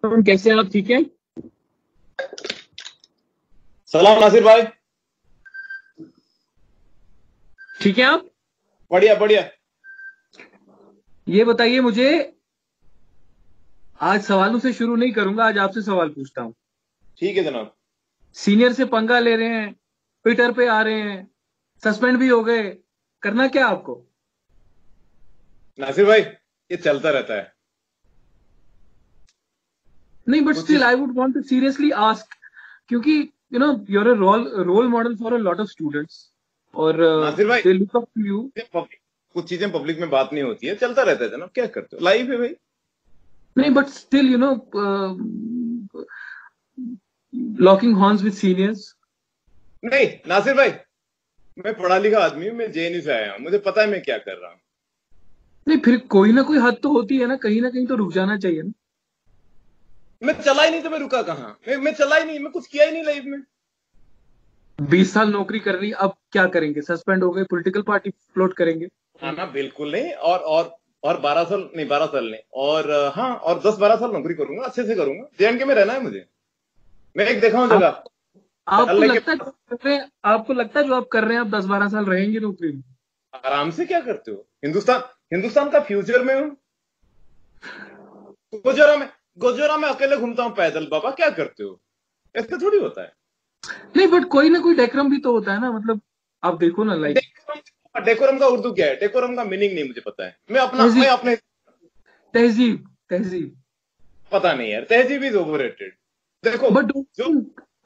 कैसे हैं आप? ठीक है। सलाम नासिर भाई। ठीक है आप? बढ़िया बढ़िया। ये बताइए मुझे, आज सवालों से शुरू नहीं करूंगा, आज आपसे सवाल पूछता हूँ। ठीक है जनाब। सीनियर से पंगा ले रहे हैं, ट्विटर पे आ रहे हैं, सस्पेंड भी हो गए, करना क्या आपको? नासिर भाई, ये चलता रहता है। नहीं, बट कुछ स्टिल चीज। I would want to seriously ask, क्योंकि you are a role model for a lot of students, और नासिर भाई, they look up to you. कुछ चीजें पब्लिक में बात नहीं होती है, चलता रहता है जनाब, क्या करते हो, लाइफ है भाई। नहीं, but still locking horns with seniors. नहीं नासिर भाई, मैं पढ़ा लिखा आदमी हूँ, मैं जेएनयू से आया हूँ, मुझे पता है मैं क्या कर रहा हूँ। नहीं, फिर कोई ना कोई हद तो होती है ना कहीं तो रुक जाना चाहिए ना। मैं चला ही नहीं तो मैं रुका कहाँ? मैं चला ही नहीं, मैं कुछ किया ही नहीं लाइफ में। 20 साल नौकरी कर ली, अब क्या करेंगे? सस्पेंड हो गए, पॉलिटिकल पार्टी फ्लोट करेंगे? हाँ ना, बिल्कुल नहीं। और 12 साल नहीं, 12 साल नहीं, और हाँ, और 10-12 साल नौकरी करूंगा, अच्छे से करूंगा। जेएनके में रहना है मुझे। मैं एक देखा हूँ आप जगह। डल आपको लेक के लगता है जो आप कर रहे हैं, आपको लगता है जो आप कर रहे हैं आप 10-12 साल रहेंगे नौकरी में? आराम से क्या करते हो? हिंदुस्तान, हिंदुस्तान का फ्यूचर में हूँ। गुजरा में, गुजरा में अकेले घूमता हूँ पैदल, बाबा क्या करते हो? ऐसे थोड़ी होता है। नहीं, बट कोई ना कोई डेकरम भी तो होता है ना, मतलब आप देखो ना, लाइक डेकोरम, डेकोरम का उर्दू क्या है? डेकोरम का मीनिंग नहीं मुझे पता है। मैं तहजीब, अपने तहजीब, तहजीब। पता नहीं यार, तहजीब इज ओवररेटेड। देखो, बट जो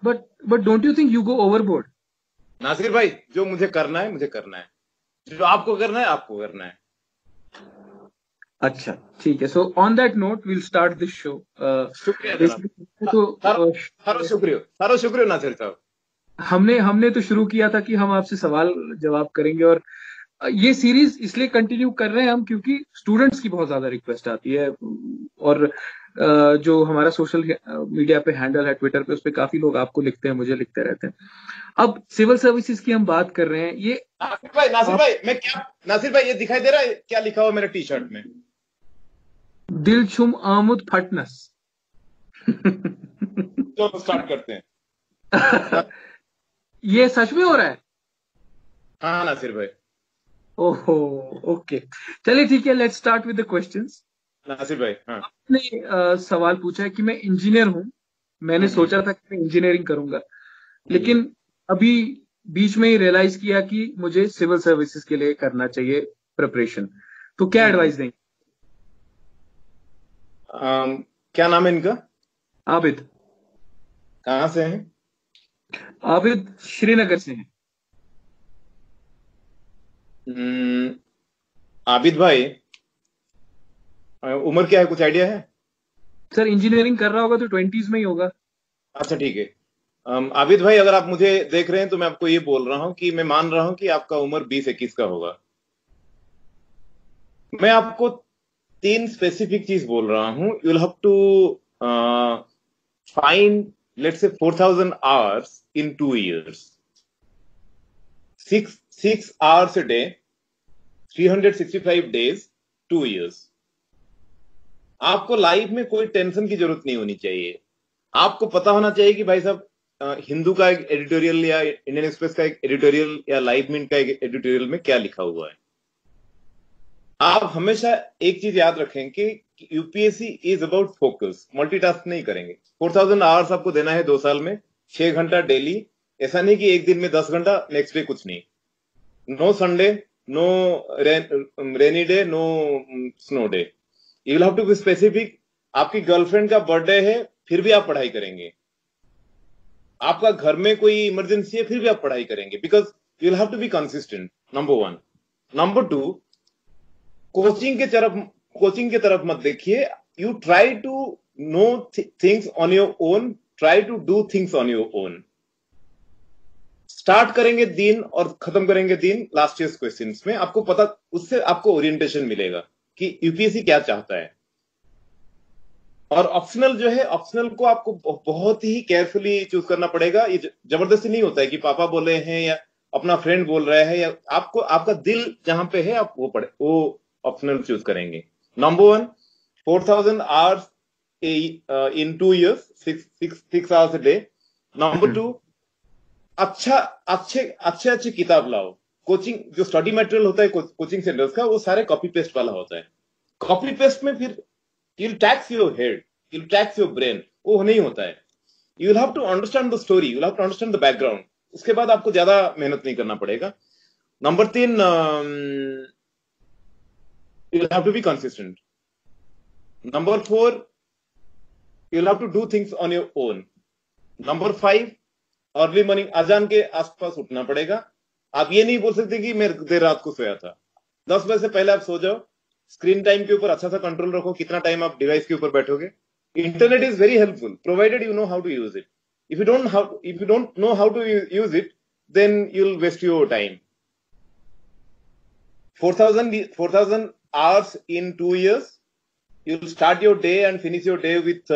but don't you think you go overboard? Nasir भाई, जो मुझे करना है मुझे करना है, जो आपको करना है आपको करना है। अच्छा, ठीक है। So on that note will start this show. शुक्रिया जनाब। बेसिकली तो थारो शुक्रिया, थारो शुक्रिया नासिर साहब। हमने हमने तो शुरू किया था कि हम आपसे सवाल जवाब करेंगे, और ये सीरीज इसलिए कंटिन्यू कर रहे हैं हम क्योंकि स्टूडेंट्स की बहुत ज्यादा रिक्वेस्ट आती है, और जो हमारा सोशल मीडिया पे हैंडल है, ट्विटर पे, उस पे काफी लोग आपको लिखते हैं, मुझे लिखते रहते हैं। अब सिविल सर्विसेज की हम बात कर रहे हैं, ये नासिर भाई, नासिर आप भाई, मैं क्या, नासिर भाई, ये दिखाई दे रहा है क्या लिखा हुआ मेरे टी शर्ट में? दिल छुम आमुद फटनस। चलो स्टार्ट करते हैं। ये सच में हो रहा है? हाँ नासिर भाई। ओहो, ओके, चलिए ठीक है, let's start with the questions. Nasir भाई, हाँ। आपने सवाल पूछा है कि मैं इंजीनियर हूं, मैंने हम्म। सोचा था कि मैं इंजीनियरिंग करूंगा, हम्म। लेकिन अभी बीच में ही रियलाइज किया कि मुझे सिविल सर्विसेज के लिए करना चाहिए प्रिपरेशन। तो क्या हम्म। एडवाइस देंगे? क्या नाम है इनका? आबिद। कहाँ से हैं? आबिद श्रीनगर से हैं। हम्म, आबिद भाई, उम्र क्या है, कुछ आइडिया है? सर, इंजीनियरिंग कर रहा होगा तो 20s में ही होगा। अच्छा ठीक है। आबिद भाई, अगर आप मुझे देख रहे हैं तो मैं आपको ये बोल रहा हूँ कि मैं मान रहा हूँ कि आपका उम्र 20-21 का होगा। मैं आपको तीन स्पेसिफिक चीज बोल रहा हूँ। You will have to find, let's say 4,000 hours in 2 years, 6 hours a day, 365 days, 2 years। आपको लाइफ में कोई टेंशन की जरूरत नहीं होनी चाहिए। आपको पता होना चाहिए कि भाई साहब, हिंदू का एक एडिटोरियल या इंडियन एक्सप्रेस का एक एडिटोरियल या लाइफ मिनट का एक एडिटोरियल में क्या लिखा हुआ है। आप हमेशा एक चीज याद रखें कि UPSC is about focus, multitask नहीं करेंगे। 4,000 आवर्स आपको देना है 2 साल में, 6 घंटा डेली। ऐसा नहीं कि एक दिन में 10 घंटा, नेक्स्ट डे कुछ नहीं। No Sunday, no rainy day, no snow day. You will have to be specific. आपकी गर्लफ्रेंड का बर्थडे है, फिर भी आप पढ़ाई करेंगे। आपका घर में कोई इमरजेंसी है, फिर भी आप पढ़ाई करेंगे, because you will have to be consistent, number one. Number two, coaching के तरफ, कोचिंग की तरफ मत देखिए। You try to know things on your own, try to do things on your own. Start करेंगे दिन और खत्म करेंगे दिन लास्ट ईयर क्वेश्चंस में। आपको पता, उससे आपको ओरिएंटेशन मिलेगा कि यूपीएससी क्या चाहता है। और ऑप्शनल जो है, ऑप्शनल को आपको बहुत ही केयरफुली चूज करना पड़ेगा। ये जबरदस्ती नहीं होता है कि पापा बोले हैं या अपना फ्रेंड बोल रहा है, या आपको, आपका दिल जहां पे है आप वो पढ़े, वो ऑप्शनल चूज करेंगे। Number one, 4,000 hours in 2 years, 6 hours a day. Number 2, अच्छे किताब लाओ. कोचिंग जो स्टडी मटेरियल होता है कोचिंग सेंटर्स का, वो सारे कॉपी पेस्ट वाला होता है. कॉपी पेस्ट में फिर you'll tax your head, you'll tax your brain. वो नहीं होता है. You'll have to understand the story, you'll have to understand the background. उसके बाद आपको ज्यादा मेहनत नहीं करना पड़ेगा. Number 3, you'll have to be consistent. Number 4, you'll have to do things on your own. Number 5, early morning अजान के आसपास उठना पड़ेगा. आप ये नहीं बोल सकते कि मैं देर रात को सोया था. 10 बजे से पहले आप सो जाओ. स्क्रीन टाइम के ऊपर अच्छा सा कंट्रोल रखो, कितना टाइम आप डिवाइस के ऊपर बैठोगे. Internet is very helpful provided you know how to use it. If you don't know how to use it, then you will waste your time. 4,000 hours in 2 years. You'll start your day and finish your day with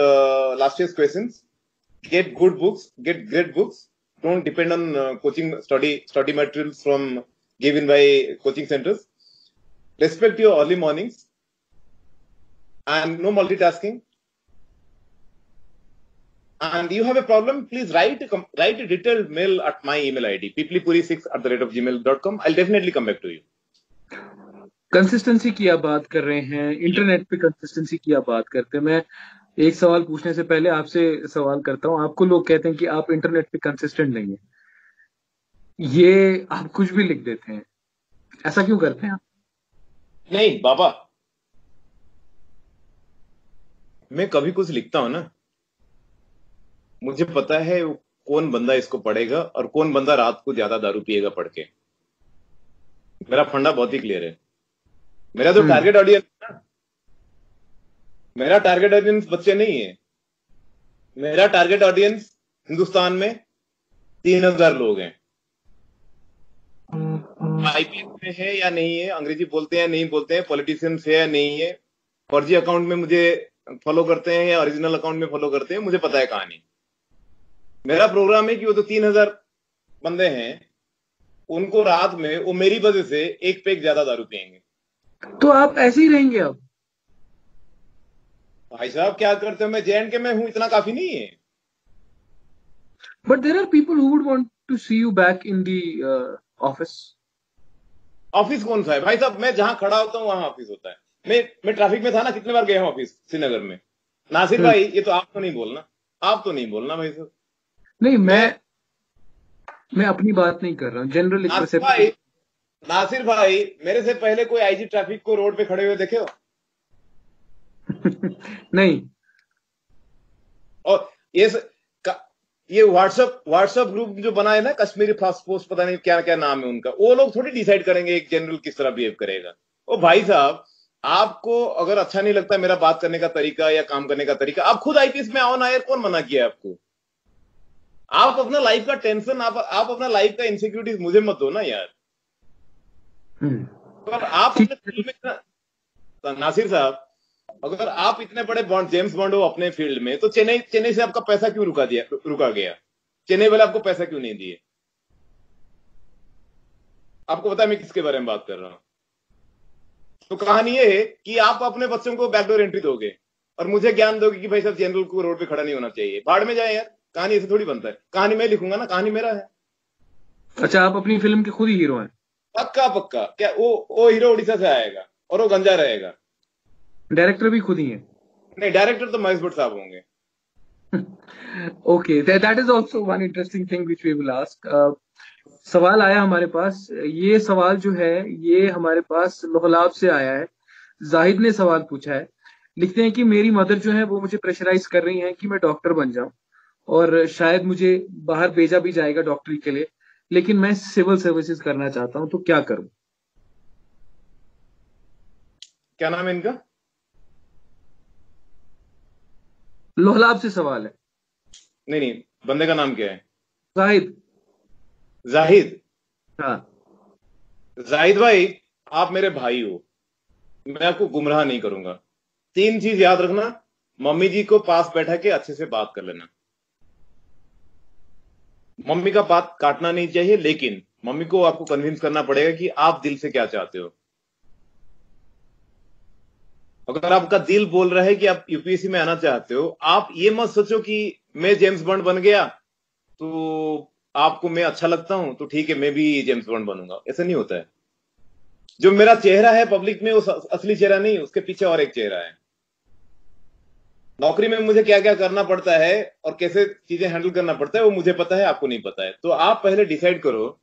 last year's questions. Get good books, get great books. Don't depend on coaching study materials from given by coaching centers. Respect your early mornings and no multitasking. And you have a problem, please write a detailed mail at my email ID, piplipuri6@gmail.com. I'll definitely come back to you. Consistency की आप बात कर रहे हैं, internet पे consistency की आप बात करते हैं. मैं एक सवाल पूछने से पहले आपसे सवाल करता हूं. आपको लोग कहते हैं कि आप इंटरनेट पे कंसिस्टेंट नहीं है, ये आप कुछ भी लिख देते हैं, ऐसा क्यों करते हैं आप? नहीं बाबा, मैं कभी कुछ लिखता हूं ना, मुझे पता है कौन बंदा इसको पढ़ेगा और कौन बंदा रात को ज्यादा दारू पिएगा पढ़ के. मेरा फंडा बहुत ही क्लियर है. मेरा तो टारगेट ऑडियंस है ना, मेरा टारगेट ऑडियंस बच्चे नहीं है. मेरा टारगेट ऑडियंस हिंदुस्तान में 3,000 लोग हैं. आईपीएस में है या नहीं है, अंग्रेजी बोलते हैं नहीं बोलते हैं, पॉलिटिशियंस है या नहीं है, फर्जी अकाउंट में मुझे फॉलो करते हैं या ओरिजिनल अकाउंट में फॉलो करते हैं, मुझे पता है कहानी. मेरा प्रोग्राम है कि वो तो 3,000 बंदे हैं, उनको रात में वो मेरी वजह से एक पे एक ज्यादा दारू पियेंगे. तो आप ऐसे ही रहेंगे अब? भाई साहब क्या करते हो, मैं JNK में हूं, इतना काफी नहीं है. But there are people who would want to see you back in the office. Office कौन सा है भाई साहब, मैं जहां खड़ा होता हूं वहां ऑफिस होता है. मैं ट्रैफिक में था ना, कितने बार गया हूं ऑफिस श्रीनगर में. नासिर भाई ये तो आप तो नहीं बोलना, आप तो नहीं बोलना भाई साहब. नहीं, मैं अपनी बात नहीं कर रहा हूं, जनरल नासिर भाई मेरे से पहले कोई आईजी ट्रैफिक को रोड पे खड़े हुए देखे हो? नहीं. और ये व्हाट्सएप ग्रुप जो बना है ना, कश्मीरी फास्ट पोस्ट, पता नहीं क्या क्या नाम है उनका, वो लोग थोड़ी डिसाइड करेंगे एक जनरल किस तरह बिहेव करेगा. ओ भाई साहब, आपको अगर अच्छा नहीं लगता मेरा बात करने का तरीका या काम करने का तरीका, आप खुद आईपीएस में आओ ना यार, कौन मना किया आपको? आप अपना लाइफ का टेंशन, आप अपना लाइफ का इनसिक्योरिटीज मुझे मत दो ना यार. और आप अपने फील्ड में, नासिर साहब, अगर आप इतने बड़े जेम्स बॉन्ड हो अपने फील्ड में, तो चेन्नई से आपका पैसा क्यों रुका गया? चेन्नई वाले आपको पैसा क्यों नहीं दिए? आपको पता है मैं किसके बारे में बात कर रहा हूं? तो कहानी ये है कि आप अपने बच्चों को बैकडोर एंट्री दोगे और मुझे ज्ञान दोगे कि भाई साहब जनरल को रोड पे खड़ा नहीं होना चाहिए. भाड़ में जाए यार, कहानी ऐसे थोड़ी बनता है. कहानी मैं लिखूंगा ना, कहानी मेरा है. अच्छा, आप अपनी फिल्म के खुद ही हीरो हैं? पक्का. क्या वो हीरो उड़ीसा से आएगा और वो गंजा रहेगा. डायरेक्टर भी खुद ही है? नहीं, डायरेक्टर तो महेश भट्ट साहब होंगे. Okay, that is also one interesting thing which we will ask. सवाल आया हमारे पास, ये सवाल जो है ये हमारे पास लोहलाब से आया है. जाहिद ने सवाल पूछा है, लिखते हैं कि मेरी मदर जो है वो मुझे प्रेशराइज कर रही हैं कि मैं डॉक्टर बन जाऊं और शायद मुझे बाहर भेजा भी जाएगा डॉक्टरी के लिए, लेकिन मैं सिविल सर्विसेज करना चाहता हूं, तो क्या करूं? क्या नाम है इनका? लोहलाब से सवाल है. नहीं, बंदे का नाम क्या है? जाहिद. हाँ. जाहिद भाई, आप मेरे भाई हो, मैं आपको गुमराह नहीं करूंगा. 3 चीज याद रखना. मम्मी जी को पास बैठा के अच्छे से बात कर लेना. मम्मी का बात काटना नहीं चाहिए, लेकिन मम्मी को आपको कन्विंस करना पड़ेगा कि आप दिल से क्या चाहते हो. अगर आपका दिल बोल रहा है कि आप यूपीएससी में आना चाहते हो, आप ये मत सोचो कि मैं जेम्स बॉन्ड बन गया तो आपको मैं अच्छा लगता हूं तो ठीक है मैं भी जेम्स बॉन्ड बनूंगा। ऐसा नहीं होता है। जो मेरा चेहरा है पब्लिक में वो असली चेहरा नहीं, उसके पीछे और एक चेहरा है। नौकरी में मुझे क्या क्या करना पड़ता है और कैसे चीजें हैंडल करना पड़ता है वो मुझे पता है, आपको नहीं पता है। तो आप पहले डिसाइड करो,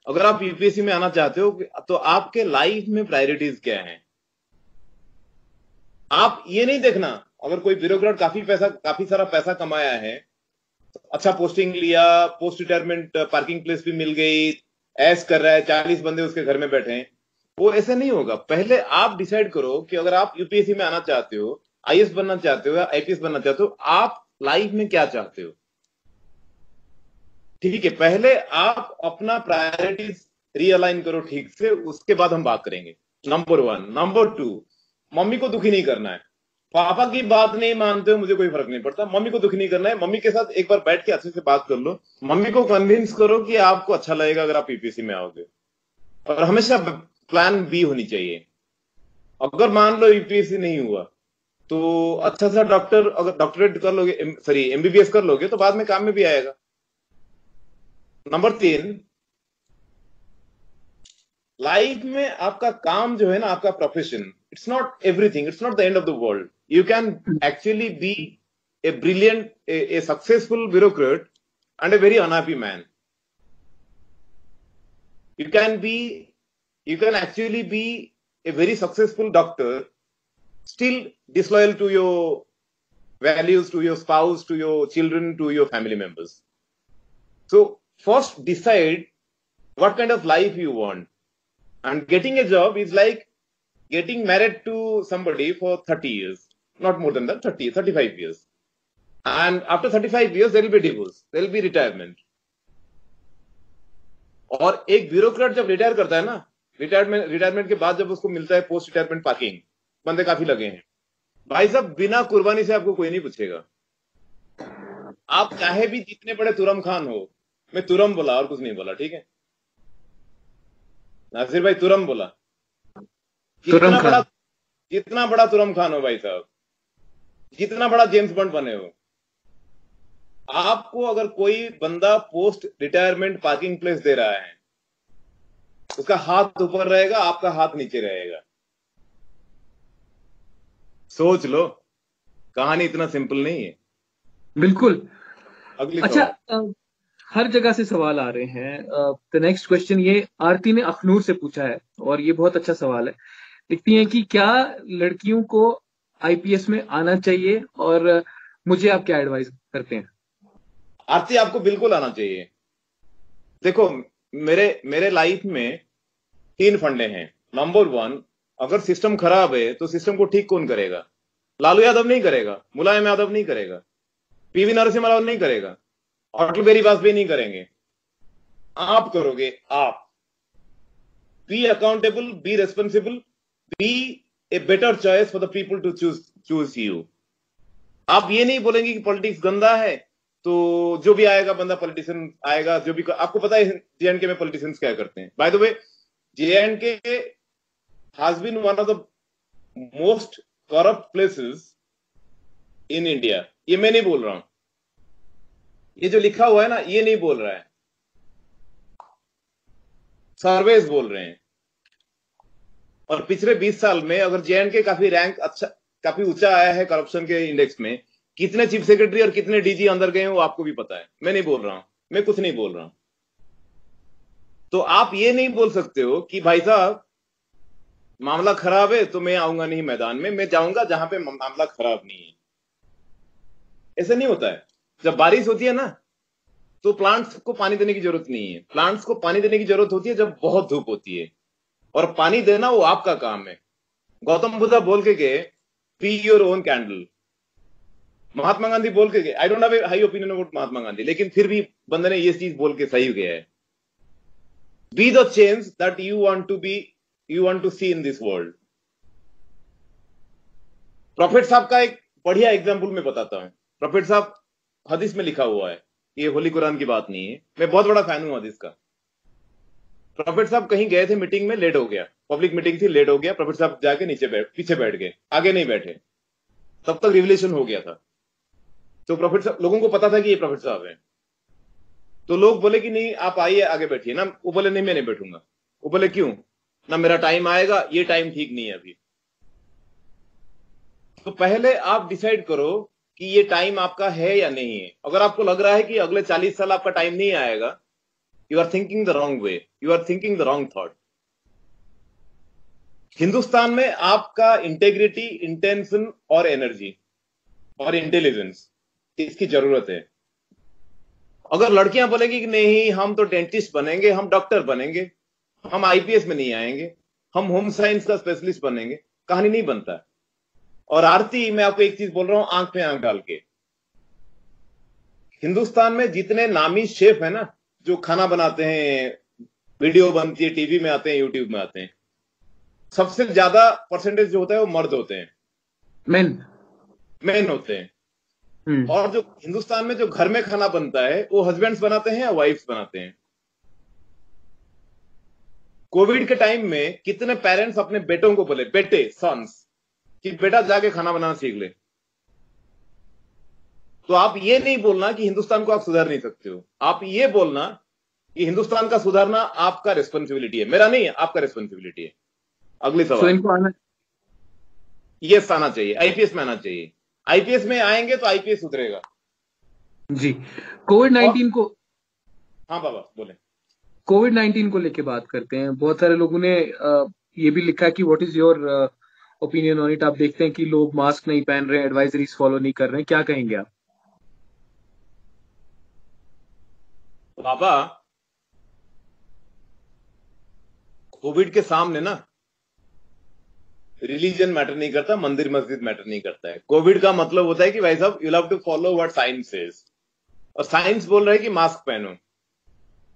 अगर आप यूपीएससी में आना चाहते हो तो आपके लाइफ में प्रायोरिटीज क्या है। आप ये नहीं देखना अगर कोई ब्यूरोक्रेट काफी सारा पैसा कमाया है, अच्छा पोस्टिंग लिया, पोस्ट रिटायरमेंट पार्किंग प्लेस भी मिल गई, ऐश कर रहा है, 40 बंदे उसके घर में बैठे हैं, वो ऐसे नहीं होगा। पहले आप डिसाइड करो कि अगर आप यूपीएससी में आना चाहते हो, आईएएस बनना चाहते हो या आईपीएस बनना चाहते हो, आप लाइफ में क्या चाहते हो। ठीक है, पहले आप अपना प्रायोरिटीज रीअलाइन करो ठीक से, उसके बाद हम बात करेंगे। नंबर 1। नंबर 2, मम्मी को दुखी नहीं करना है। पापा की बात नहीं मानते हो मुझे कोई फर्क नहीं पड़ता, मम्मी को दुखी नहीं करना है। मम्मी के साथ एक बार बैठ के अच्छे से बात कर लो, मम्मी को कन्विंस करो कि आपको अच्छा लगेगा अगर आप यूपीएससी में आओगे। और हमेशा प्लान बी होनी चाहिए। अगर मान लो यूपीएससी नहीं हुआ तो अच्छा सा डॉक्टर, अगर डॉक्टरेट कर लोगे, सॉरी एमबीबीएस कर लोगे तो बाद में काम में भी आएगा। नंबर 3, लाइफ में आपका काम जो है ना, आपका profession, it's not everything, it's not the end of the world. You can actually be a brilliant, a successful bureaucrat and a very unhappy man. You can actually be a very successful doctor, still disloyal to your values, to your spouse, to your children, to your family members. So first decide what kind of life you want. And getting a job is like getting married to somebody for 30 years, not more than that, 35 years. And after 35 years, there will be divorce, there will be retirement. और एक bureaucrat जब retire करता है ना, retirement के बाद जब उसको मिलता है पोस्ट रिटायरमेंट पार्किंग, बंदे काफी लगे हैं भाई साहब, बिना कुर्बानी से आपको कोई नहीं पूछेगा। आप चाहे भी जितने बड़े तुरम खान हो, मैं तुरम बोला और कुछ नहीं बोला, ठीक है नासिर भाई, तुरम बोला। जितना बड़ा तुरम खान हो भाई साहब, जितना बड़ा जेम्स बॉन्ड बने हो, आपको अगर कोई बंदा post retirement parking place they रहा है, उसका हाथ ऊपर रहेगा, आपका हाथ नीचे रहेगा। सोच लो, कहानी इतना सिंपल नहीं है। बिल्कुल। अगली अच्छा, हर जगह से सवाल आ रहे हैं। द नेक्स्ट क्वेश्चन ये आरती ने अखनूर से पूछा है और ये बहुत अच्छा सवाल है। लिखती हैं कि क्या लड़कियों को आईपीएस में आना चाहिए और मुझे आप क्या एडवाइस करते हैं। आरती, आपको बिल्कुल आना चाहिए। देखो, मेरे लाइफ में 3 फंडे हैं। नंबर 1, अगर सिस्टम खराब है तो सिस्टम को ठीक कौन करेगा। लालू यादव नहीं करेगा, मुलायम यादव नहीं करेगा, पीवी नरसिम्हा राव नहीं करेगा, अटल बिहारी वाजपेयी नहीं करेंगे, आप करोगे। आप be accountable, be responsible, be a better choice for the people to choose you. आप ये नहीं बोलेंगे कि पॉलिटिक्स गंदा है तो जो भी आएगा बंदा पॉलिटिशियन आएगा, जो भी। आपको पता है जेएंडके में पॉलिटिशियंस क्या करते हैं। By the way, J and K has been one of the most corrupt places in India. ये मैं नहीं बोल रहा हूं, ये जो लिखा हुआ है ना, ये नहीं बोल रहा है, सर्वेज बोल रहे हैं। और पिछले 20 साल में अगर जेएंडके काफी रैंक अच्छा, काफी ऊंचा आया है करप्शन के इंडेक्स में, कितने चीफ सेक्रेटरी और कितने डीजी अंदर गए हैं वो आपको भी पता है। मैं नहीं बोल रहा हूं, मैं कुछ नहीं बोल रहा हूं। तो आप ये नहीं बोल सकते हो कि भाई साहब मामला खराब है तो मैं आऊंगा नहीं मैदान में, मैं जाऊंगा जहां पे मामला खराब नहीं है। ऐसा नहीं होता है। जब बारिश होती है ना, तो प्लांट्स को पानी देने की जरूरत नहीं है। प्लांट्स को पानी देने की जरूरत होती है जब बहुत धूप होती है, और पानी देना वो आपका काम है। गौतम बुद्ध बोल के गए, be your own candle. Mahatma Gandhi बोल के गए, I don't have a high opinion about Mahatma Gandhi, लेकिन फिर भी बंदे ने ये चीज बोल के सही गया है, be the change that you want to see in this world. Prophet साहब का एक बढ़िया एग्जांपल मैं बताता हूं। प्रॉफिट साहब, हदीस में लिखा हुआ है, ये होली कुरान की बात नहीं है, मैं बहुत बड़ा फैन हूं हदीस का। प्रॉफिट साहब कहीं गए थे मीटिंग में, लेट हो गया, पब्लिक मीटिंग थी, लेट हो गया, प्रोफेसर साहब जाके पीछे बैठ गए, आगे नहीं बैठे, तब तक रिवलेशन हो गया था। तो प्रोफेसर साहब, लोगों को पता था कि ये प्रोफेसर साहब हैं, तो लोग बोले कि नहीं आप आइए आगे बैठिए ना। वो बोले नहीं मैं नहीं बैठूंगा। वो बोले क्यों? ना मेरा टाइम आएगा, ये टाइम ठीक नहीं है अभी। तो पहले आप डिसाइड करो कि ये टाइम आपका है या नहीं है। अगर आपको लग रहा है कि अगले 40 साल आपका टाइम नहीं आएगा, you are thinking the wrong way, you are thinking the wrong thought. Hindustan में आपका इंटेग्रिटी, इंटेंशन और एनर्जी और इंटेलिजेंस, इसकी जरूरत है। अगर लड़कियां बोलेंगी कि नहीं हम तो डेंटिस्ट बनेंगे, हम डॉक्टर बनेंगे, हम आईपीएस में नहीं आएंगे, हम होम साइंस का स्पेशलिस्ट बनेंगे, कहानी नहीं बनता। और आरती, मैं आपको एक चीज बोल रहा हूं आंख में आंख डाल के, हिंदुस्तान में जितने नामी शेफ है ना, जो खाना बनाते हैं, वीडियो बनती है, टीवी में आते हैं, यूट्यूब में आते हैं, सबसे ज्यादा परसेंटेज जो होता है वो मर्द होते हैं, मेन होते हैं। और जो हिंदुस्तान में जो घर में खाना बनता है वो हस्बैंड्स बनाते हैं या वाइफ्स बनाते हैं? कोविड के टाइम में कितने पेरेंट्स अपने बेटों को बोले, बेटे सन्स, कि बेटा जाके खाना बनाना सीख ले। तो आप ये नहीं बोलना कि हिंदुस्तान को आप सुधार नहीं सकते हो, आप ये बोलना कि हिंदुस्तान का सुधारना आपका रिस्पॉन्सिबिलिटी है, मेरा नहीं है, आपका रिस्पॉन्सिबिलिटी है। अगली सवाल। इनको आना, यस आना चाहिए, आईपीएस में आना चाहिए। आईपीएस में आएंगे तो आईपीएस सुधरेगा जी। कोविड-19 को, हाँ बाबा बोले। कोविड-19 को लेके बात करते हैं। बहुत सारे लोगों ने ये भी लिखा है कि what is your opinion on it. आप देखते हैं कि लोग मास्क नहीं पहन रहे हैं, एडवाइजरीज फॉलो नहीं कर रहे हैं, क्या कहेंगे आप? बाबा कोविड के सामने ना रिलीजन मैटर नहीं करता, मंदिर मस्जिद मैटर नहीं करता है। कोविड का मतलब होता है कि भाई साहब you have to follow what science is, और साइंस बोल रहा है कि मास्क पहनो।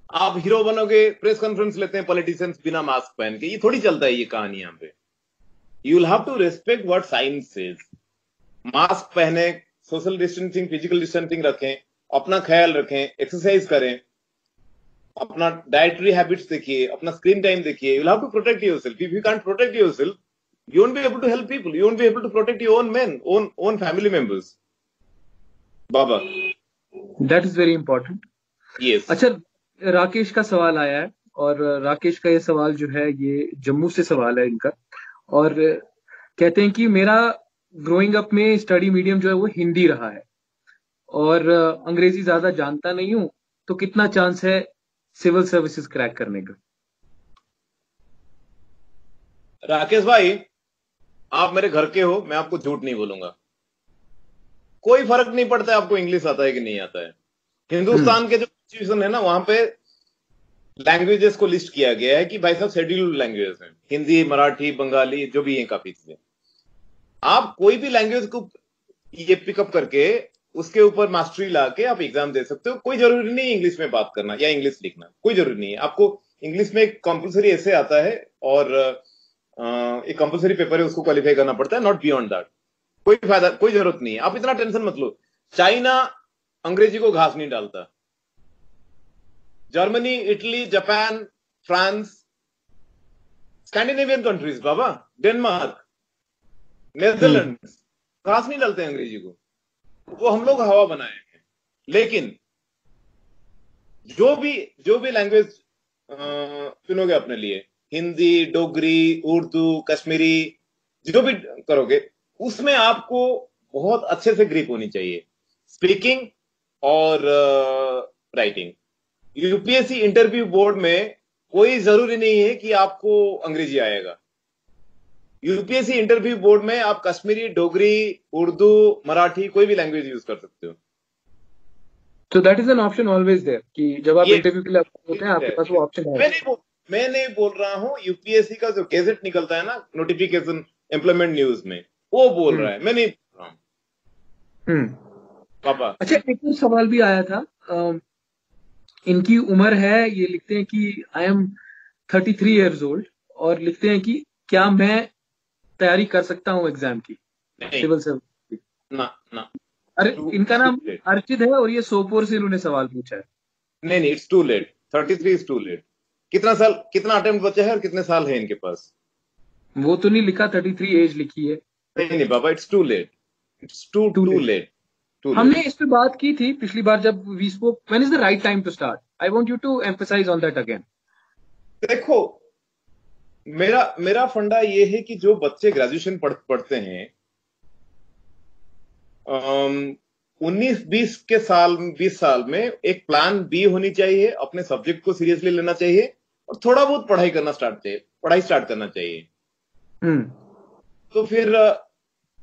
आप हीरो बनोगे, प्रेस कॉन्फ्रेंस लेते हैं पॉलिटिशियंस बिना मास्क पहन के, ये थोड़ी चलता है ये कहानी यहां पे। You will have to respect what science is. Mask पहने, सोशल डिस्टेंसिंग, फिजिकल डिस्टेंसिंग रखें, अपना ख्याल रखें, एक्सरसाइज करें, अपना डाइटरी हैबिट्स देखिए, अपना स्क्रीन टाइम देखिए। You will have to protect yourself. If you can't protect yourself, you won't be able to help people, you won't be able to protect your own men, own family members. Baba that is very important. Yes. अच्छा, राकेश का सवाल आया है, और राकेश का ये सवाल जो है ये जम्मू से सवाल है इनका, और कहते हैं कि मेरा ग्रोइंग अप में स्टडी मीडियम जो है वो हिंदी रहा है, और अंग्रेजी ज्यादा जानता नहीं हूं, तो कितना चांस है सिविल सर्विसेज क्रैक करने का? राकेश भाई, आप मेरे घर के हो, मैं आपको झूठ नहीं बोलूंगा। कोई फर्क नहीं पड़ता आपको इंग्लिश आता है कि नहीं आता है। हिंदुस्तान के जो कॉन्स्टिट्यूशन है ना, वहां पे लैंग्वेजेस को लिस्ट किया गया है कि भाई साहब शेड्यूल्ड लैंग्वेजेस हैं, हिंदी, मराठी, बंगाली, जो भी है काफी चीजें। आप कोई भी लैंग्वेज को ये पिकअप करके उसके ऊपर मास्टरी ला के आप एग्जाम दे सकते हो। कोई जरूरी नहीं इंग्लिश में बात करना या इंग्लिश लिखना, कोई जरूरी नहीं है। आपको इंग्लिश में एक कंपलसरी ऐसे आता है, और एक कंपलसरी पेपर है, उसको क्वालिफाई करना पड़ता है, नॉट बियॉन्ड दैट। कोई फायदा, कोई जरूरत नहीं है, आप इतना टेंशन मत लो। चाइना अंग्रेजी को घास नहीं डालता, Germany, Italy, Japan, France, Scandinavian countries बाबा, डेनमार्क, नेदरलैंड्स, घास नहीं डालते अंग्रेजी को, वो हम लोग हवा बनाए हैं। लेकिन जो भी लैंग्वेज चुनोगे अपने लिए, हिंदी, डोगरी, उर्दू, कश्मीरी, जो भी करोगे, उसमें आपको बहुत अच्छे से ग्रिप होनी चाहिए, स्पीकिंग और राइटिंग। यूपीएससी इंटरव्यू बोर्ड में कोई जरूरी नहीं है कि आपको अंग्रेजी आएगा। यूपीएससी इंटरव्यू बोर्ड में आप कश्मीरी, डोगरी, उर्दू, मराठी, कोई भी लैंग्वेज यूज कर सकते हो। तो that is an option always there, कि जब आप इंटरव्यू के लिए होते हैं आपके पास वो ऑप्शन है। मैं नहीं बोल रहा हूं, यूपीएससी का जो गैजेट निकलता है ना, नोटिफिकेशन एम्प्लॉयमेंट न्यूज में, वो बोल रहा है, मैं नहीं बोल रहा हूं पापा। अच्छा, एक और सवाल भी आया था, इनकी उम्र है, ये लिखते हैं कि आई एम 33 ईयर्स ओल्ड, और लिखते हैं कि क्या मैं तैयारी कर सकता हूँ एग्जाम की, सिविल सर्विस? ना। अरे, इनका नाम अर्चित है और ये सोपोर से इन्होंने सवाल पूछा है। नहीं, it's too late. 33 is too late. कितना अटेम्प्ट बचा है और कितने साल है इनके पास? वो तो नहीं लिखा, 33 एज लिखी है। नहीं नहीं बाबा, it's too late, it's too too too late. Late, too हमने लेट। इस पे बात की थी पिछली बार जब we spoke, when is the right time to start? I want you to emphasize on that again. देखो, मेरा मेरा फंडा ये है कि जो बच्चे ग्रेजुएशन पढ़ते हैं, 19-20 के साल, 20 साल में एक प्लान बी होनी चाहिए, अपने सब्जेक्ट को सीरियसली लेना चाहिए और थोड़ा बहुत पढ़ाई स्टार्ट करना चाहिए। तो फिर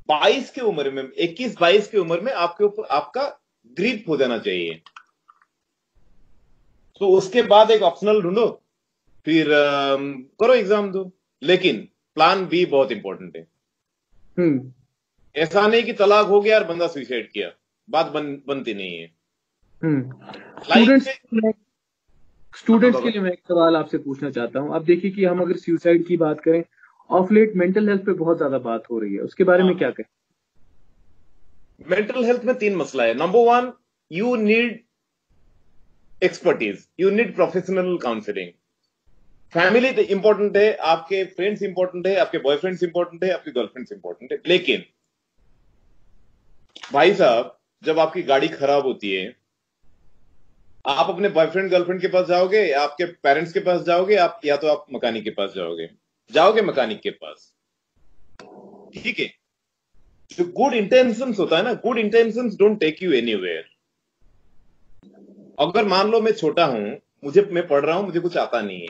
22 की उम्र में, 21-22 की उम्र में आपके ऊपर आपका ग्रिप हो जाना चाहिए। तो उसके बाद एक ऑप्शनल ढूंढो, फिर करो एग्जाम दो, लेकिन प्लान बी बहुत इंपॉर्टेंट है। ऐसा नहीं कि तलाक हो गया और बंदा सुसाइड किया, बात बनती नहीं है। स्टूडेंट्स के लिए मैं एक सवाल आपसे पूछना चाहता हूँ। अब देखिए कि हम अगर सुसाइड की बात करें, ऑफ लेट मेंटल हेल्थ पे बहुत ज्यादा बात हो रही है, उसके बारे में क्या कहें? मेंटल हेल्थ में 3 मसला है। Number 1, you need expertise, you need professional counselling. Family important है, आपके फ्रेंड्स इंपॉर्टेंट है, आपके बॉयफ्रेंड्स इंपॉर्टेंट है, आपकी गर्लफ्रेंड्स इंपॉर्टेंट है, लेकिन भाई साहब, जब आपकी गाड़ी खराब होती है, आप अपने बॉयफ्रेंड गर्लफ्रेंड के पास जाओगे या आपके पेरेंट्स के पास जाओगे, आप या तो आप मैकेनिक के पास जाओगे मैकेनिक के पास, ठीक है। जो गुड इंटेंशंस होता है ना, good intentions don't take you anywhere. अगर मान लो मैं छोटा हूं, मैं पढ़ रहा हूं, मुझे कुछ आता नहीं है,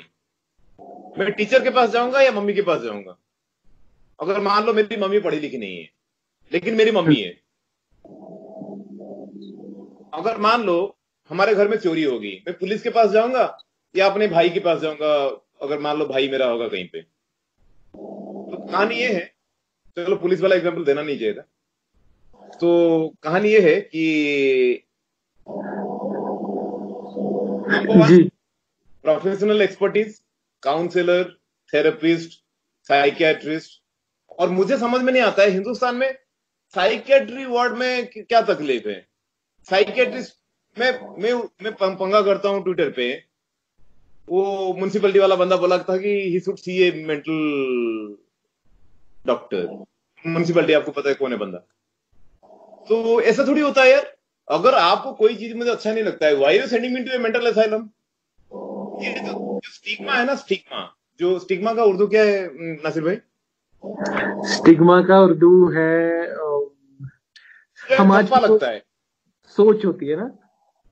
मैं टीचर के पास जाऊंगा या मम्मी के पास जाऊंगा? अगर मान लो मेरी मम्मी पढ़ी लिखी नहीं है, लेकिन मेरी मम्मी है। अगर मान लो हमारे घर में चोरी होगी, मैं पुलिस के पास जाऊंगा या अपने भाई के पास जाऊंगा, अगर मान लो भाई मेरा होगा कहीं पे? तो कहानी ये है, चलो पुलिस वाला एग्जांपल देना नहीं चाहिए था। तो कहानी ये है कि number 1, professional expertise, counsellor, therapist, psychiatrist. और मुझे समझ में नहीं आता है हिंदुस्तान में साइकियाट्री वार्ड में क्या तकलीफ है। साइकियाट्रिस्ट, मैं पंगा करता हूं ट्विटर पे, वो म्युनिसिपैलिटी वाला बंदा बोला था कि he should see A mental doctor. Municipality आपको पता है कौन है बंदा? तो ऐसा थोड़ी होता है यार। अगर आपको कोई चीज मुझे अच्छा नहीं लगता है, why you sending me to a mental asylum? ये जो स्टिग्मा है ना, स्टिग्मा का उर्दू क्या है नासिर भाई? स्टिग्मा का उर्दू है समाज ठप्पा की लगता है। सोच होती है ना।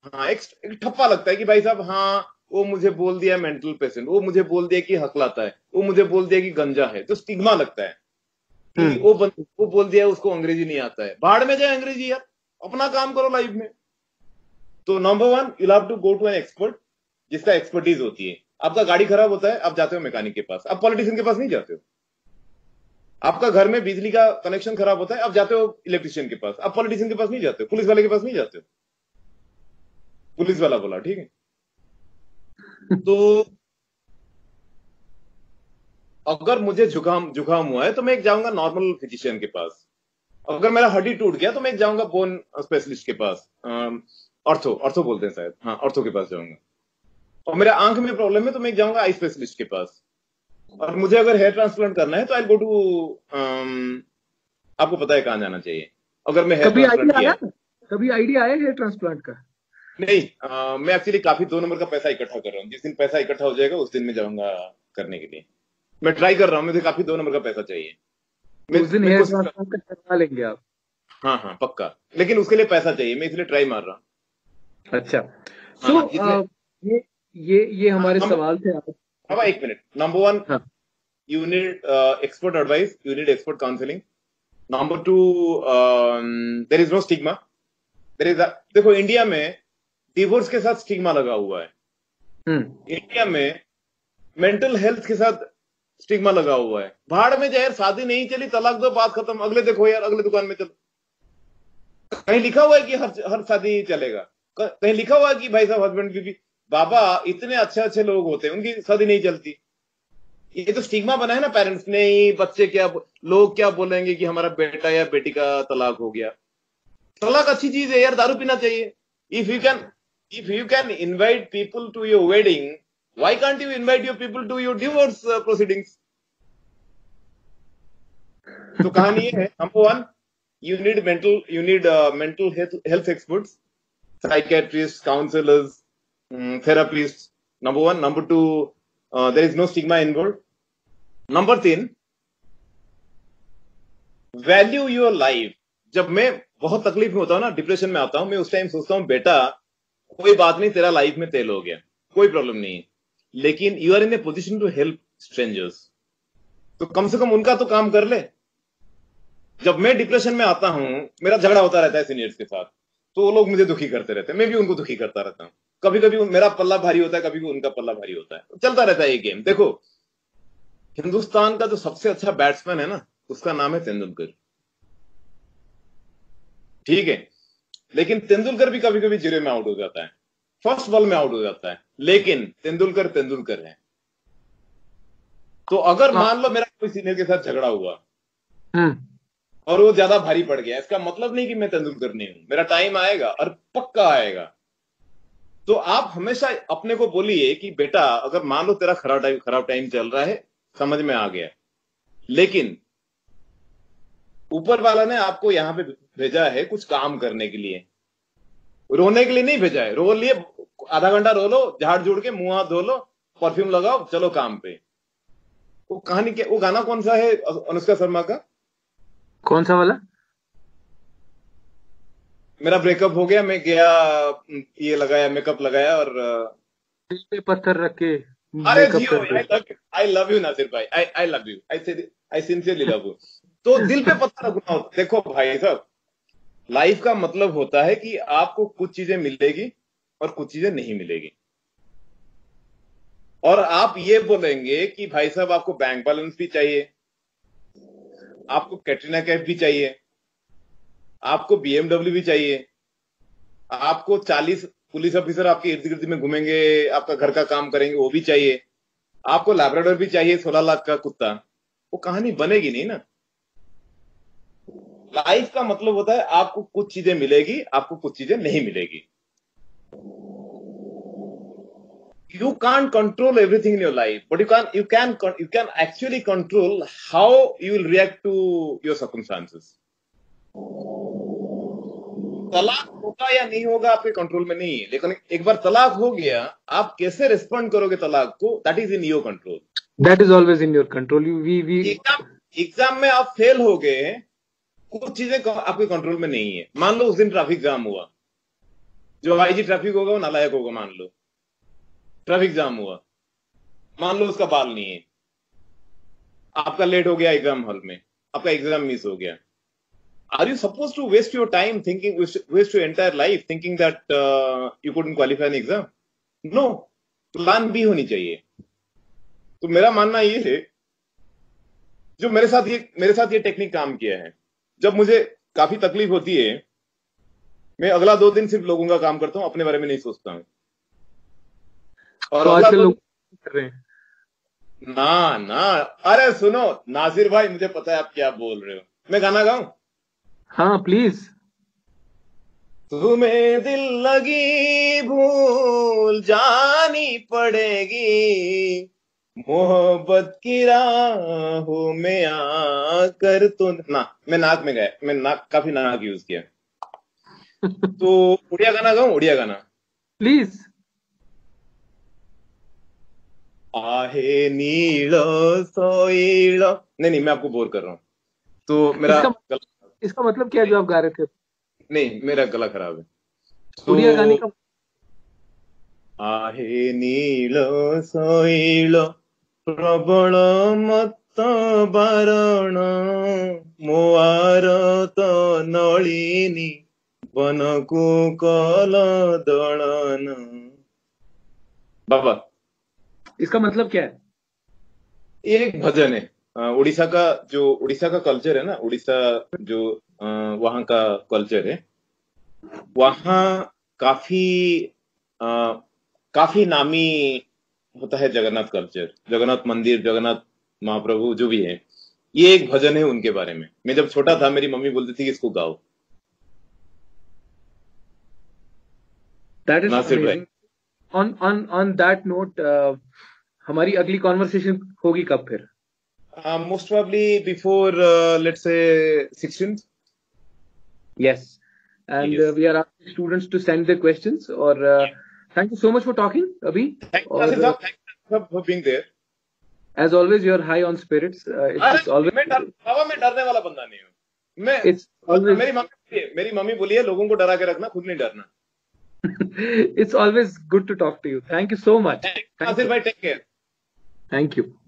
हाँ, एक ठप्पा लगता है कि भाई साहब, हाँ वो मुझे बोल दिया मेंटल पेशेंट, वो मुझे बोल दिया कि हकलाता है, वो मुझे बोल दिया कि गंजा है, तो स्टिग्मा लगता है कि वो बोल दिया उसको अंग्रेजी नहीं आता है। भाड़ में जाए अंग्रेजी यार, अपना काम करो लाइफ में। तो number 1, you have to go to an expert जिसका एक्सपर्टीज होती है। आपका गाड़ी खराब होता है, आप जाते हो मैकेनिक के पास, आप पॉलिटिशियन के पास नहीं जाते हो। आपका घर में बिजली का कनेक्शन खराब होता है, आप जाते हो इलेक्ट्रिशियन के पास, आप पॉलिटिशियन के पास नहीं जाते हो, पुलिस वाले के पास नहीं जाते हो। पुलिस वाला बोला, ठीक है। तो अगर मुझे जुकाम हुआ है तो मैं एक जाऊंगा नॉर्मल फिजिशियन के पास। अगर मेरा हड्डी टूट गया तो मैं एक जाऊंगा बोन स्पेशलिस्ट के पास, ऑर्थो बोलते हैं शायद, हाँ ऑर्थो के पास जाऊंगा। और मेरा आंख में प्रॉब्लम है तो मैं एक जाऊंगा आई स्पेशलिस्ट के पास। और मुझे अगर हेयर ट्रांसप्लांट करना है तो आई गो टू, आपको पता है कहां जाना चाहिए अगर मैं हेयर ट्रांसप्लांट किया है। कभी आइडिया आया हेयर ट्रांसप्लांट का? नहीं, मैं एक्चुअली काफी 2 नंबर का पैसा इकट्ठा कर रहा हूँ। जिस दिन पैसा इकट्ठा हो जाएगा उस दिन मैं जाऊंगा करने के लिए। मैं ट्राई कर रहा हूँ, मुझे काफी 2 नंबर का पैसा चाहिए। तो उस दिन हेयर ट्रांसप्लांट करवा लेंगे आप? हाँ हाँ पक्का, लेकिन उसके लिए पैसा चाहिए, मैं इसलिए ट्राई मार रहा हूँ। अच्छा, सो ये हमारे सवाल थे। अब 1 minute. Number 1, you need expert advice, you need expert counseling. Number 2, there is no stigma. देखो इंडिया में डिवोर्स के साथ स्टिग्मा लगा हुआ है। इंडिया में मेंटल हेल्थ के साथ स्टिग्मा लगा हुआ है। भाड़ में जाए, शादी नहीं चली, तलाक दो, बात खत्म, अगले देखो यार, अगले दुकान में चलो। कहीं लिखा हुआ है कि हर शादी चलेगा? कहीं लिखा हुआ है कि भाई साहब हस्बैंड बीवी? बाबा, इतने अच्छे अच्छे लोग होते हैं, उनकी शादी नहीं चलती। ये तो स्टिग्मा बना है ना पेरेंट्स ने, बच्चे लोग क्या बोलेंगे कि हमारा बेटा या बेटी का तलाक हो गया। तलाक अच्छी चीज है यार, दारू पीना चाहिए। If you can invite people to your wedding, why can't you invite your people to your divorce proceedings? तो कहानी ये है, number one, you need mental health experts, psychiatrists, counselors, therapists. Number one. Number two, there is no stigma involved. Number तीन, value your life. जब मैं बहुत तकलीफ में होता हूँ ना, डिप्रेशन में आता हूँ, मैं उस टाइम सोचता हूँ बेटा कोई बात नहीं, तेरा लाइफ में तेल हो गया, कोई प्रॉब्लम नहीं है, लेकिन you are in a position to help strangers, तो कम से कम उनका तो काम कर ले. जब मैं डिप्रेशन में आता हूं, मेरा झगड़ा होता रहता है सीनियर्स के साथ, तो वो लोग मुझे दुखी करते रहते हैं, मैं भी उनको दुखी करता रहता हूं. कभी कभी मेरा पल्ला भारी होता है, कभी भी उनका पल्ला भारी होता है, चलता रहता है ये गेम. देखो, हिंदुस्तान का जो सबसे अच्छा बैट्समैन है ना, उसका नाम है तेंदुलकर. ठीक है, लेकिन तेंदुलकर भी कभी कभी जीरो में आउट हो जाता है, फर्स्ट बॉल में आउट हो जाता है, लेकिन तेंदुलकर तेंदुलकर है. तो अगर मान लो मेरा कोई सीनियर के साथ झगड़ा हुआ और वो ज्यादा भारी पड़ गया, इसका मतलब नहीं कि मैं तेंदुलकर नहीं हूं, मेरा टाइम आएगा और पक्का आएगा. तो आप हमेशा अपने को बोलिए कि बेटा अगर मान लो तेरा खराब टाइम चल रहा है, समझ में आ गया, लेकिन ऊपर वाला ने आपको यहां पे भेजा है कुछ काम करने के लिए, रोने के लिए नहीं भेजा है. रो लिए, आधा घंटा रो लो, झाड़ झूड़ के मुंह हाथ धो लो, परफ्यूम लगाओ, चलो काम पे. वो कहानी क्या, वो गाना कौन सा है अनुष्का शर्मा का? कौन सा वाला? मेरा ब्रेकअप हो गया, मैं गया, ये लगाया, मेकअप लगाया और दिल पे पत्थर रख के अरे मेकअप जियो, कर. आई लव यू नासिर भाई, I love you, I sincerely love you. तो दिल पे पत्थर रखना होता. देखो भाई साहब, लाइफ का मतलब होता है कि आपको कुछ चीजें मिलेगी और कुछ चीजें नहीं मिलेगी, और आप ये बोलेंगे कि भाई साहब आपको बैंक बैलेंस भी चाहिए, आपको कैटरीना कैफ भी चाहिए, आपको बीएमडब्ल्यू भी चाहिए, आपको 40 पुलिस ऑफिसर आपके इर्द गिर्द में घूमेंगे, आपका घर का काम करेंगे, वो भी चाहिए, आपको लैब्राडोर भी चाहिए 16 लाख का कुत्ता. वो कहानी बनेगी नहीं ना. लाइफ का मतलब होता है आपको कुछ चीजें मिलेगी, आपको कुछ चीजें नहीं मिलेगी. You can't control everything in your life, but you can actually control how you will react to your circumstances. तलाक होगा या नहीं होगा आपके कंट्रोल में नहीं है, लेकिन एक बार तलाक हो गया, आप कैसे रिस्पॉन्ड करोगे तलाक को, that is in your control. That is always in your control. Exam में आप फेल हो गए, कुछ चीजें आपके कंट्रोल में नहीं है. मान लो उस दिन ट्रैफिक जाम हुआ, जो आईजी ट्रैफिक होगा वो नालायक होगा. मान लो ट्रैफिक जाम हुआ, मान लो उसका बाल नहीं है, आपका लेट हो गया एग्जाम हॉल में, आपका एग्जाम मिस हो गया. Are you supposed to waste your time thinking, waste your entire life thinking that you couldn't qualify an exam? No, plan B होनी चाहिए. तो मेरा मानना ये है, जो मेरे साथ ये टेक्निक काम किया है, जब मुझे काफी तकलीफ होती है, मैं अगला 2 दिन सिर्फ लोगों का काम करता हूं, अपने बारे में नहीं सोचता हूं. और तो आजकल लोग कर रहे हैं ना. अरे सुनो नासिर भाई, मुझे पता है आप क्या बोल रहे हो. मैं गाना गाऊं? हाँ प्लीज. तुम्हें दिल लगी भूल जानी पड़ेगी, मोहब्बत की राहों में आकर तो ना. मैं नाक में गया, मैं काफी नाक यूज किया. तो उड़िया गाना गाऊं? उड़िया गाना प्लीज. आहे नीलो सोईलो. नहीं, मैं आपको बोर कर रहा हूं. तो मेरा इसका मतलब क्या है जो आप गा रहे थे? नहीं, मेरा गला खराब है. उड़िया गाने का आहे नीलो सोईलो प्रबल मत बारण, मोआर तो नलिनी बनकु कल दलन. बाबा, इसका मतलब क्या है? ये एक भजन है. उड़ीसा का कल्चर है ना, उड़ीसा जो वहां का कल्चर है, वहां काफी नामी होता है जगन्नाथ कल्चर, जगन्नाथ मंदिर, जगन्नाथ महाप्रभु जो भी है. ये एक भजन है उनके बारे में. मैं जब छोटा था, मेरी मम्मी बोलती थी कि इसको गाओ. That is amazing. On that note, हमारी अगली कॉन्वर्सेशन होगी कब फिर? Most probably before, let's say, 16th. Yes. And Yes. we are asking students to send their questions. Or thank you so much for talking, Abhi. Thank you, Or Nasir sahab. Thank you for being there. as always, you're high on spirits. It's always. मैं डरने वाला बंदा नहीं हूँ मैं। It's always. मेरी mummy बोली है लोगों को डरा के रखना, खुद नहीं डरना। It's always good to talk to you. Thank you so much. Nasir bhai, take care. Thank you.